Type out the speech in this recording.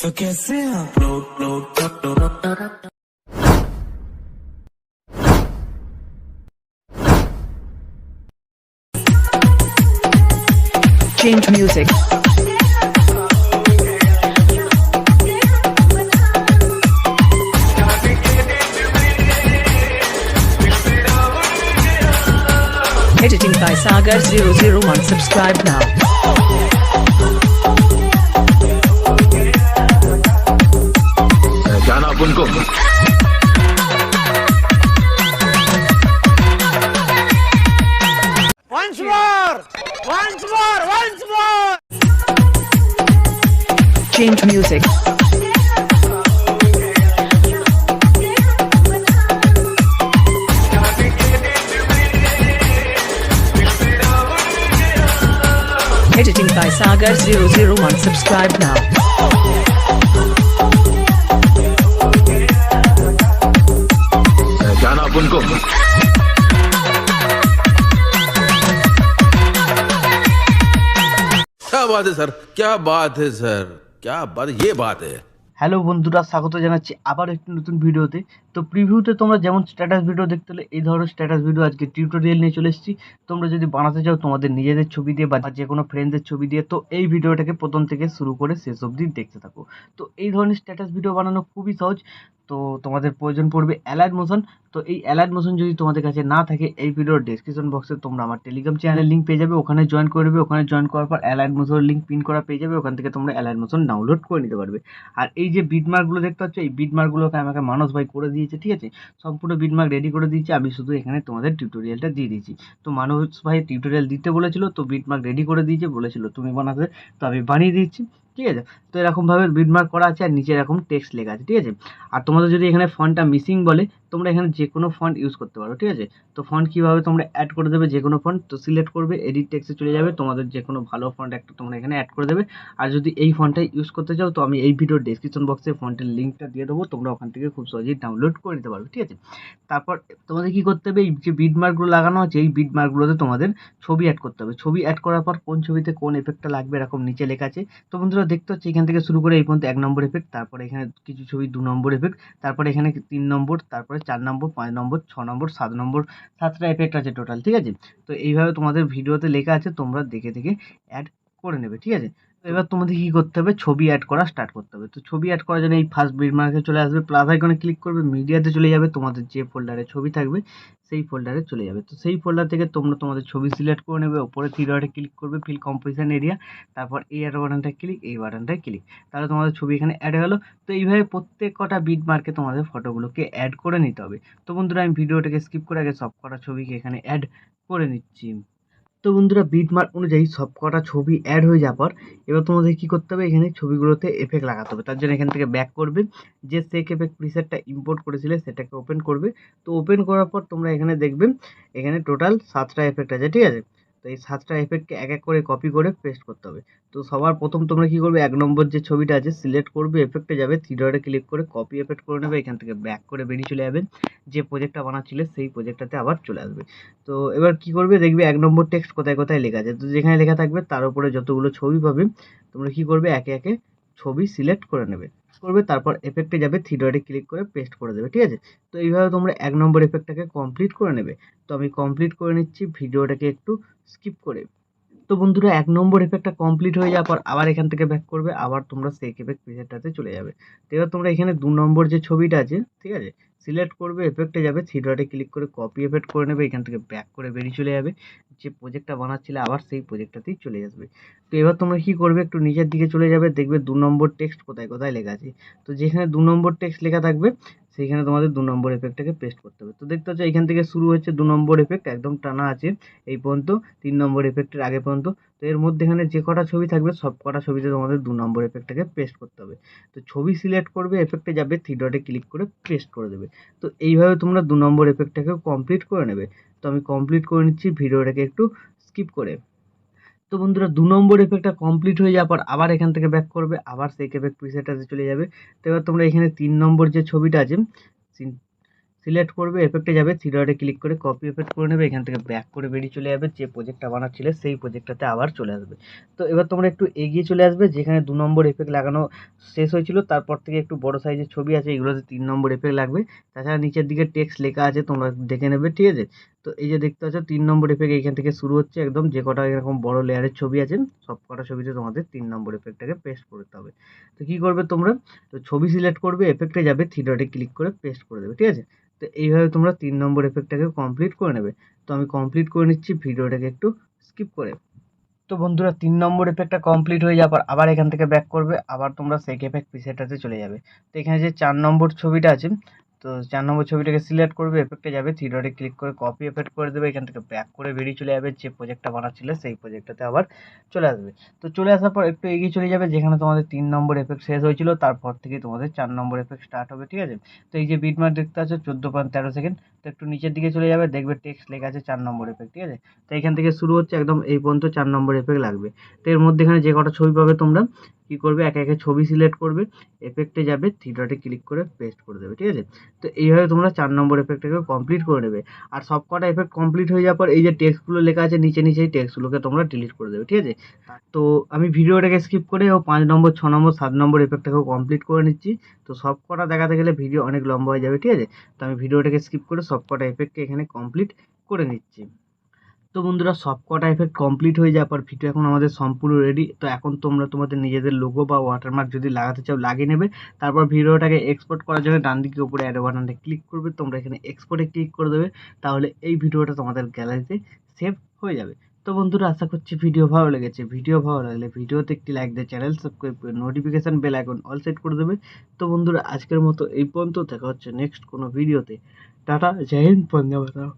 तो कैसे upload Chenge music. Editing by Sagar 001. Subscribe now. जाना आप उनको Once more! Chenge music. Editing by Sagar 001. Subscribe now. जाना आप उनको क्या बात है सर, क्या बात है सर, क्या बात, ये बात है। হ্যালো বন্ধুরা, স্বাগত জানাচ্ছি আবার একটি নতুন ভিডিওতে। তো প্রিভিউতে তোমরা যেমন স্ট্যাটাস ভিডিও দেখতে হলে এই ধরনের স্ট্যাটাস ভিডিও আজকে টিউটোরিয়াল নিয়ে চলে এসেছি। তোমরা যদি বানাতে চাও তোমাদের নিজেদের ছবি দিয়ে বা যে কোনো ফ্রেন্ডদের ছবি দিয়ে, তো এই ভিডিওটাকে প্রথম থেকে শুরু করে শেষ অবধি দেখতে থাকো। তো এই ধরনের স্ট্যাটাস ভিডিও বানানো খুবই সহজ। তো তোমাদের প্রয়োজন পড়বে অ্যালাইট মোশন। তো এই অ্যালাইট মোশন যদি তোমাদের কাছে না থাকে, এই ভিডিওর ডেসক্রিপশন বক্সে তোমরা আমার টেলিগ্রাম চ্যানেলের লিঙ্ক পেয়ে যাবে, ওখানে জয়েন করবে। ওখানে জয়েন করার পর অ্যালাইট মোশনের লিঙ্ক পিন করা পেয়ে যাবে, ওখান থেকে তোমরা অ্যালাইট মোশন ডাউনলোড করে নিতে পারবে। আর এই যে বিটমার্কগুলো দেখতে পাচ্ছ, এই বিটমার্কগুলোকে আমাকে মানস ভাই করে দিয়েছে, ঠিক আছে। সম্পূর্ণ বিটমার্ক রেডি করে দিয়েছে, আমি শুধু এখানে তোমাদের টিউটোরিয়ালটা দিয়ে দিয়েছি। তো মানস ভাই টিউটোরিয়াল দিতে বলেছিল, তো বিটমার্ক রেডি করে দিয়েছে, বলেছিল তুমি বানাতে, তো আমি বানিয়ে দিচ্ছি, ঠিক আছে। তো এরকমভাবে বিটমার্ক করা আছে আর নিচে এরকম টেক্সট লেখা আছে, ঠিক আছে। আর তোমাদের যদি এখানে ফন্টটা মিসিং বলে, তোমরা এখানে যে কোনো ফন্ট ইউজ করতে পারো, ঠিক আছে। তো ফন্ট কীভাবে তোমরা অ্যাড করে দেবে, যে কোনো ফন্ট, তো সিলেক্ট করবে, এডিট টেক্সটে চলে যাবে, তোমাদের যে কোনো ভালো ফন্ট একটা তোমরা এখানে অ্যাড করে দেবে। আর যদি এই ফন্টটাই ইউজ করতে চাও, তো আমি এই ভিডিওর ডেসক্রিপশন বক্সে ফন্টের লিঙ্কটা দিয়ে দেবো, তোমরা ওখান থেকে খুব সহজেই ডাউনলোড করে নিতে পারবে, ঠিক আছে। তারপর তোমাদের কী করতে হবে, এই যে বিটমার্কগুলো লাগানো আছে, এই বিটমার্কগুলোতে তোমাদের ছবি অ্যাড করতে হবে। ছবি অ্যাড করার পর কোন ছবিতে কোন এফেক্টটা লাগবে এরকম নিচে লেখা আছে। তো বন্ধুরা দেখতে হচ্ছে এখান থেকে শুরু করে এই পর্যন্ত 1 নম্বর এফেক্ট, তারপরে এখানে কিছু ছবি 2 নম্বর এফেক্ট, তারপরে এখানে 3 নম্বর, তারপরে 4 নম্বর, 5 নম্বর, 6 নম্বর, 7 নম্বর, 7টা এফেক্ট আছে টোটাল, ঠিক আছে। তো এইভাবে তোমাদের ভিডিওতে লেখা আছে, তোমরা দেখে দেখে অ্যাড করে নেবে, ঠিক আছে। তো এবার তোমাদের কী করতে হবে, ছবি অ্যাড করা স্টার্ট করতে হবে। তো ছবি অ্যাড করার জন্য এই ফার্স্ট বিটমার্কে চলে আসবে, প্লাস আইকনে ক্লিক করবে, মিডিয়াতে চলে যাবে, তোমাদের যে ফোল্ডারে ছবি থাকবে সেই ফোল্ডারে চলে যাবে। তো সেই ফোল্ডার থেকে তোমরা তোমাদের ছবি সিলেক্ট করে নেবে, ওপরে থ্রি ডটে ক্লিক করবে, ফিল কম্পোজিশন এরিয়া, তারপর এই অ্যারো বাটনটায় ক্লিক, এই বাটনটায় ক্লিক, তাহলে তোমাদের ছবি এখানে অ্যাড হয়ে গেলো। তো এইভাবে প্রত্যেক কটা বিটমার্কে তোমাদের ফটোগুলোকে অ্যাড করে নিতে হবে। তো বন্ধুরা আমি ভিডিওটাকে স্কিপ করে আগে সব কটা ছবিকে এখানে অ্যাড করে নিচ্ছি। তো বন্ধুরা বিটমার্ক অনুযায়ী সব কটা ছবি অ্যাড হয়ে যাওয়ার পর এবার তোমাদের কী করতে হবে, এখানে ছবিগুলোতে এফেক্ট লাগাতে হবে। তার জন্য এখান থেকে ব্যাক করবে, যে সেক এফেক্ট প্রিসেটটা ইম্পোর্ট করেছিলে সেটাকে ওপেন করবে। তো ওপেন করার পর তোমরা এখানে দেখবে এখানে টোটাল 7টা এফেক্ট আছে, ঠিক আছে। তো এই 7টা এফেক্টকে এক এক করে কপি করে পেস্ট করতে হবে। তো সবার প্রথম তোমরা কী করবে, 1 নম্বর যে ছবিটা আছে সিলেক্ট করবে, এফেক্টে যাবে, থ্রি ডটে ক্লিক করে কপি এফেক্ট করে নেবে, এখান থেকে ব্যাক করে বেরিয়ে চলে যাবে, যে প্রজেক্টটা বানাচ্ছিলে সেই প্রজেক্টটাতে আবার চলে আসবে। তো এবার কি করবে, দেখবে 1 নম্বর টেক্সট কোথায় কোথায় লেখা আছে, তো যেখানে লেখা থাকবে তার উপরে যতগুলো ছবি পাবে তোমরা কি করবে, একে একে ছবি সিলেক্ট করে নেবে করবে, তারপর এফেক্টে যাবে, থ্রি ডটে ক্লিক করে পেস্ট করে দেবে, ঠিক আছে। তো এইভাবে তোমরা 1 নম্বর এফেক্টটাকে কমপ্লিট করে নেবে। তো আমি কমপ্লিট করে নিচ্ছি ভিডিওটাকে একটু স্কিপ করে। তো বন্ধুরা 1 নম্বর এফেক্টটা কমপ্লিট হয়ে যাওয়ার পর আবার এখান থেকে ব্যাক করবে, আবার তোমরা সেক এফেক্ট প্রিসেটটাতে চলে যাবে। তো এবার তোমরা এখানে 2 নম্বর যে ছবিটা আছে, ঠিক আছে, সিলেক্ট করবে, এফেক্টে যাবে, থ্রি ডটে ক্লিক করে কপি এফেক্ট করে নেবে, এখান থেকে ব্যাক করে বেরিয়ে চলে যাবে, যে প্রজেক্টটা বানাচ্ছিলে আবার সেই প্রজেক্টটাতেই চলে আসবে। তো এবার তোমরা কি করবে, একটু নিচের দিকে চলে যাবে, দেখবে 2 নম্বর টেক্সট কোথায় কোথায় লেখা আছে। তো যেখানে 2 নম্বর টেক্সট লেখা থাকবে সেইখানে তোমাদের 2 নম্বর এফেক্টটাকে পেস্ট করতে হবে। তো দেখতে হচ্ছে এখান থেকে শুরু হচ্ছে 2 নম্বর এফেক্ট, একদম টানা আছে এই পর্যন্ত, 3 নম্বর এফেক্টের আগে পর্যন্ত। তো এর মধ্যেখানে যে কটা ছবি থাকবে সব কটা ছবিতে তোমাদের 2 নম্বর এফেক্টটাকে পেস্ট করতে হবে। তো ছবি সিলেক্ট করবে, এফেক্টে যাবে, থ্রি ডটে ক্লিক করে পেস্ট করে দেবে। তো এইভাবে তোমরা 2 নম্বর এফেক্টটাকে কমপ্লিট করে নেবে। তো আমি কমপ্লিট করে নিচ্ছি ভিডিওটাকে একটু স্কিপ করে। তো বন্ধুরা 2 নম্বর এফেক্টটা কমপ্লিট হয়ে যাওয়ার পর আবার এখান থেকে ব্যাক করবে, আবার সেই এফেক্ট প্রিসেটটাতে চলে যাবে। তো এবার তোমরা এখানে 3 নম্বর যে ছবিটা আছে সিলেক্ট করবে, এফেক্টে যাবে, থ্রি ডটে ক্লিক করে কপি এফেক্ট করে নেবে, এখান থেকে ব্যাক করে বেরিয়ে চলে যাবে, যে প্রজেক্টটা বানাচ্ছিলে সেই প্রজেক্টটাতে আবার চলে আসবে। তো এবার তোমরা একটু এগিয়ে চলে আসবে, যেখানে 2 নম্বর এফেক্ট লাগানো শেষ হয়েছিল, তারপর থেকে একটু বড় সাইজের ছবি আছে, এগুলোতে 3 নম্বর এফেক্ট লাগবে। তাছাড়া নিচের দিকে টেক্সট লেখা আছে, তোমরা দেখে নেবে, ঠিক আছে। তো এই যে দেখতে পাচ্ছ 3 নম্বর এফেক্ট এইখান থেকে শুরু হচ্ছে একদম, যে কটা এরকম বড় লেয়ারের ছবি আছে সব কটা ছবিতে তোমাদের 3 নম্বর এফেক্টটাকে পেস্ট করতে হবে। তো কি করবে তোমরা, তো ছবি সিলেক্ট করবে, এফেক্টে যাবে, থ্রি ডটে ক্লিক করে পেস্ট করে দেবে, ঠিক আছে। তো এইভাবে তোমরা 3 নম্বর এফেক্টটাকে কমপ্লিট করে নেবে। তো আমি কমপ্লিট করে নিচ্ছি, ভিডিওটাকে একটু স্কিপ করে। তো বন্ধুরা 3 নম্বর এফেক্টটা কমপ্লিট হয়ে যাওয়ার পর আবার এখান থেকে ব্যাক করবে, আবার তোমরা সেক এফেক্ট প্রিসেটটাতে চলে যাবে। তো এখানে যে 4 নম্বর ছবিটা আছে, তো 4 নম্বর ছবিটাকে সিলেক্ট করবে, এফেক্টে যাবে, থ্রি ডটে ক্লিক করে কপি এফেক্ট করে দেবে, এখান থেকে ব্যাক করে বেরিয়ে চলে যাবে, যে প্রজেক্টটা বানাচ্ছিলে সেই প্রজেক্টটাতে আবার চলে আসবে। তো চলে আসার পর একটু এগিয়ে চলে যাবে, যেখানে তোমাদের 3 নম্বর এফেক্ট শেষ হয়েছিল, তারপর থেকে তোমাদের 4 নম্বর এফেক্ট স্টার্ট হবে, ঠিক আছে। তো এই যে বিটমার্ক দেখতে পাচ্ছ 14.13 সেকেন্ড, তো একটু নিচের দিকে চলে যাবে, দেখবে টেক্সট লেখা আছে 4 নম্বর এফেক্ট, ঠিক আছে। তো এখান থেকে শুরু হচ্ছে একদম এই পর্যন্ত 4 নম্বর এফেক্ট লাগবে। তো এর মধ্যেখানে যে কটা ছবি পাবে তোমরা কি করবে, একে একে ছবি সিলেক্ট করবে, এফেক্টে যাবে, থ্রি ডটে ক্লিক করে পেস্ট করে দেবে, ঠিক আছে। তো এইভাবে তোমরা 4 নম্বর এফেক্টটাকে কমপ্লিট করে নেবে। আর সব কটা এফেক্ট কমপ্লিট হয়ে যাওয়ার পর এই যে টেক্সটগুলো লেখা আছে নিচে নিচে, এই টেক্সটগুলোকে তোমরা ডিলিট করে দেবে, ঠিক আছে। তো আমি ভিডিওটাকে স্কিপ করে ও 5 নম্বর, 6 নম্বর, 7 নম্বর এফেক্টটাকেও কমপ্লিট করে নিচ্ছি। তো সব কটা দেখাতে গেলে ভিডিও অনেক লম্বা হয়ে যাবে, ঠিক আছে। তো আমি ভিডিওটাকে স্কিপ করে সব কটা এফেক্টকে এখানে কমপ্লিট করে নিচ্ছি। তো বন্ধুরা সব কটা এফেক্ট কমপ্লিট হয়ে যাওয়ার পর ভিডিও এখন আমাদের সম্পূর্ণ রেডি। তো এখন তোমরা তোমাদের নিজেদের লোগো বা ওয়াটারমার্ক যদি লাগাতে চাও লাগিয়ে নেবে। তারপর ভিডিওটাকে এক্সপোর্ট করার জন্য ডান দিকে উপরে অ্যারো বাটনটা ক্লিক করবে, তোমরা এখানে এক্সপোর্টে ক্লিক করে দেবে, তাহলে এই ভিডিওটা তোমাদের গ্যালারিতে সেভ হয়ে যাবে। তো বন্ধুরা আশা করছি ভিডিও ভালো লেগেছে। ভিডিও ভালো লাগলে ভিডিওতে একটি লাইক দিয়ে চ্যানেল সাবস্ক্রাইব করে notification bell icon all set করে দেবে। তো বন্ধুরা আজকের মতো এই পর্যন্ত, দেখা হচ্ছে নেক্সট কোনো ভিডিওতে। টাটা, জয় হিন্দ, বন্দে মাতরম।